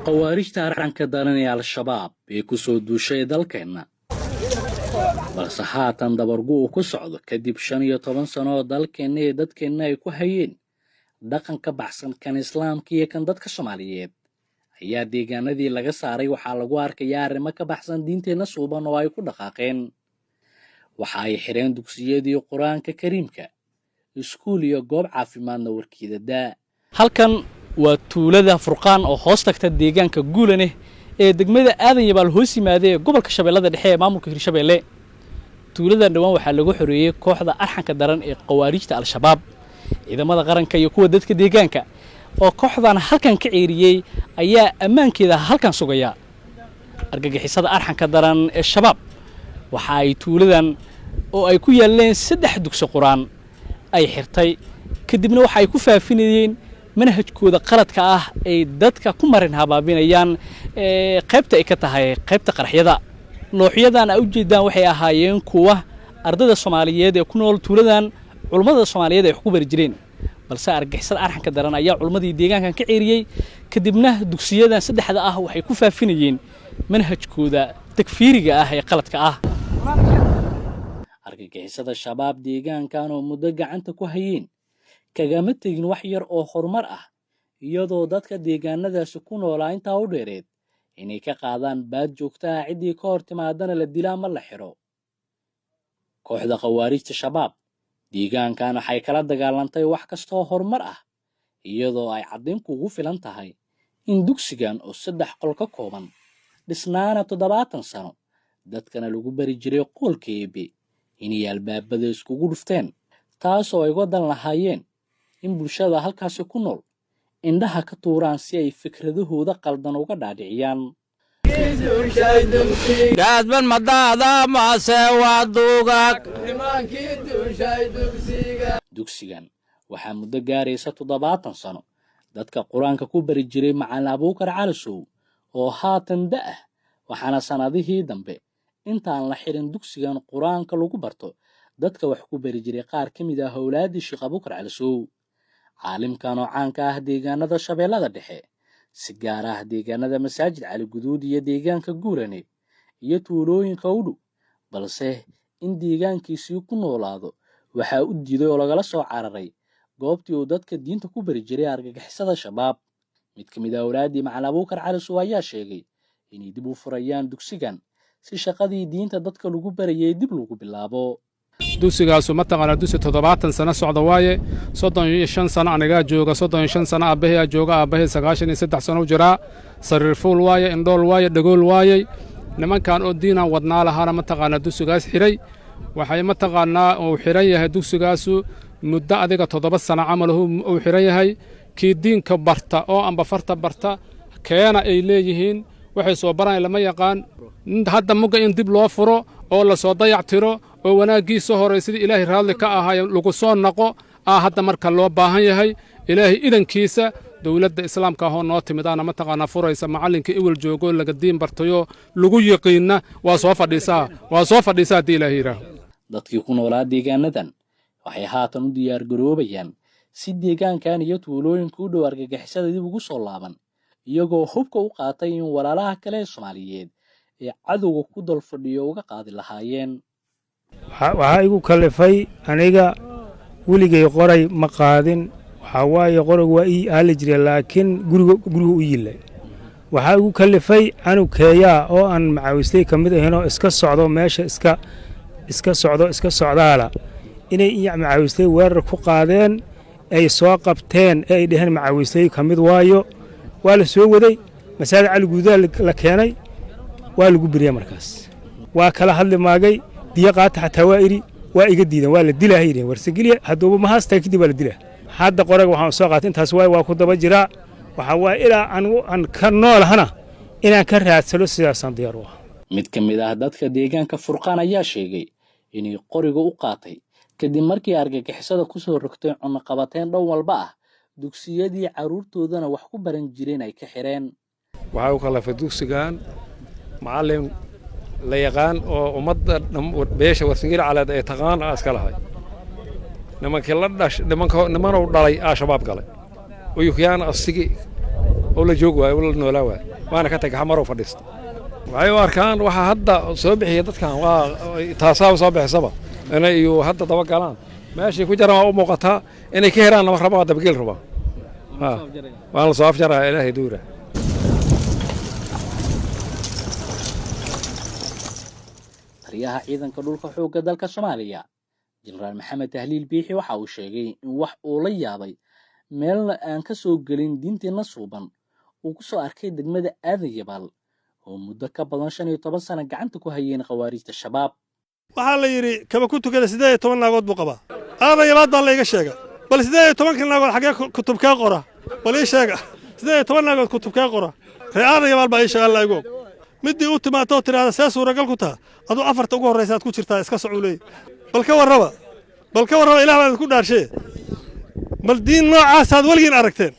khawaarijta arxanka daran ee al-shabaab ee ku soo duushay dalkeenna balse haatan dabargu uu ku socdo kadib 15 sano oo dalkeenna iyo dadkeenna ay ku hayeen dhaqan ka baxsan kan islaamka iyo kan dadka Soomaaliyeed ayaa deegaanadii laga saaray waxaa lagu arkayaa arrimo ka baxsan diinteenna suuban oo ay ku dhaqaaqeen waxa ay xireen dugsiyadii quraanka kariimka iskuul iyo goob caafimaadna warkiidada halkan waa tuulada Furqaan oo hoos tagta deegaanka Guulane ee degmada Aadan Yabaal hoos yimaade gobolka Shabeellada Dhexe ee maamulka Hirshabeelle tuuladan dhawaan waxaa lagu xoreeyay kooxda arxanka daran ee khawaarijta al-shabaab ciidamada qaranka iyo kuwa dadka deegaanka oo kooxdan halkan ka ceeriyay ayaa ammaankeeda halkan sugaya argagixisada arxanka daran ee shabaab waxa ay tuuladan oo ay ku yaaleen 3 dugsi quraan ay xirtay kadibna waxa ay ku faafinayeen manhajkooda qaladka ah ay dadka ku marin habaabinayaan qaybta ay ka tahay qaybta qaraxyada looxyadan ay u jeedaan waxay ahaayeen kuwa ardayda Soomaaliyeed ee ku nool tuuladan culimada Soomaaliyeed ay ku bari jireen balse argagixisada arxanka daran ayaa culimadii deegaankan ka ceeriyay kadibna dugsiyadan 3 ah waxay ku faafinayeen manhajkooda takfiiriga ah ee qaladka ah argagixisada shabaab deegaankan oo muddo gacanta ku hayeen kagama tagin wax yar oo horumar ah iyadoo dadka deegaanadaas ku noolaa inta u dheereed inay ka qaadaan baad joogta ah cidii ka hor timaadana la dilaa ma la xiro kooxda khawaarijta shabaab deegaankan waxay kala dagaalantay wax kasta oo horumar ah iyadoo ay caddeyn kugu filan tahay in dugsigan oo 3 qol ka kooban dhisnaana 70 sano dadkana lagu bari jiray qolkeebe inay albaabada iskugu dhufteen taas oo ay wadan lahaayeen in bulshada halkaas ku nool indhaha ka tuuraan si ay fikradahooda qaldan uga dhaadhiciyaan daadban madaada ma se waduugag dugsigan waxaa muddo gaaraysa 70 sano dadka quraanka ku bari jiray macallin Abuukar Calisow oo haatan da'ah waxaana sanadihii dambe intaan la xirin dugsigan quraanka lagu barto dadka wax ku bari jiray qaar kamid ah hawlaadii Sheekh Abuukar Calisow caalimkan oo caan ka ah deegaanada Shabeellada Dhexe si gaar ah deegaanada Masaajid Cali Guduud iyo deegaanka Guulane iyo tuulooyinka u dhow balse in deegaankiisii ku noolaado waxa uu diiday oo lagala soo cararay goobtii uu dadka diinta ku bari jiray argagixisada shabaab mid kamid ah awlaadii macallin Abuukar Calisow ayaa sheegay inay dib u furayaan dugsigan si shaqadii diinta dadka lagu barayay dib lagu bilaabo dugsigaasu ma taqaana dugsi 70 sano socda waaye 35 sano aniga jooga 35 sano aabbahay jooga aabbahay 93 sano jira sariir fuul waaye indhool waaye dhagool waaye nimankan oo diina wadnaa lahaana ma taqaana dugsigaas xiray waxay ma taqaana oo xiran yahay dugsigaasu muddo adiga 7 sano camal uu xiran yahay kii diinka barta oo amba farta barta keena ay leeyihiin waxay soo baraan lama yaqaan hadda muga in dib loo furo oo la soo dayactiro oo wanaagiisa hore sidii Ilaahay raadli ka ahaa lagu soo naqo hadda marka loo baahan yahay Ilaahay idankiisa dawladda islaamka ah oo noo timidana ma taqaana furaysa macalinka iwal joogo laga diin bartayo lagu yaqiina waa soo fadhiisaa Ilaahay raaho dadkii ku noolaa deegaanadan waxay haatan u diyaar garoobayaan si deegaankan iyo tuulooyinka u dhow argagixisada dib ugu soo laaban iyagoo hubka u qaatay in walaalaha kale Soomaaliyeed ee cadowga ku dal fadhiyo uga qaadi lahaayeen waxa igu kalifay aniga weligay qoray ma qaadin waxa waaye qorag waa ii aali jiray laakiin guriga u yilay waxa igu kalifay anuu keeya oo aan macaawistay kamid ahayno iska socdo meesha iska socdaala inay macaawistay weerar ku qaadeen ay soo qabteen ay dhaheen macaawistay kamid waayo waa la soo waday Masaajid Cali Guduud la keenay waa lagu biriyay markaas waa kala hadli maagay diya qaata xataa waa iri waa iga diidan waa la dilaahay warsagiliya hadduu ma haastay kadib waa la dilaa hadda qoraga waxaan soo qaatay intaas waa ku daba jira waxa waa ilaa aan ka noolahana inaan ka raadsano sidaasan diyaar u ah mid kamid ah dadka deegaanka Furqaan ayaa sheegay inay qoriga u qaatay kadib markii argagixisada ku soo rogtay cunno qabateen dhow walba ah dugsiyadii caruurtoodana wax ku baran jireen ay ka xireen waxa uu kala dugsigan macallin la yaqaan oo ummadda beesha Warsangeli calaad ay taqaan aska lahay nimankii la dhash nimanoo dhalay shabaab galay oo yukyaan asigi ولا جوج ولا نولا وأنا كنت حمر وفرست وعيو أركان وح هدا صبح يدت كان وتاساو صبح صبا أنا يو هدا طبق كلام ماشي كجرا أو موقتها إني كهران لما خربا دبقيل ربا والله صاف جرا إلهي دوره taliyaha ciidanka dhulka xoogga dalka Soomaaliya Jeneraal Maxamed Tahliil Biixi waxa uu sheegay in wax uu la yaabay meelna aan ka soo gelin diinteena suuban uu ku soo arkay degmada Aadan Yabaal oo muddo ka badan 15 sano gacanta ku hayeen khawaarijta shabaab waxaa la yiri kaba ku tukada 18 naagood buu qabaa Aadan Yabaal baa la iga sheegay bal 18 naagood xagee kutubka qora bal ii sheega 18 naagood kutubka qora Aadan Yabaal baa ii sheegay la igu midii u timaato tiraada see suuragal ku taa adoo afarta ugu horeysaad ku jirtaa iska soculay bal ka warraba Ilaahay baa ku dhaarshay bal diin noocaas aad waligiin aragteen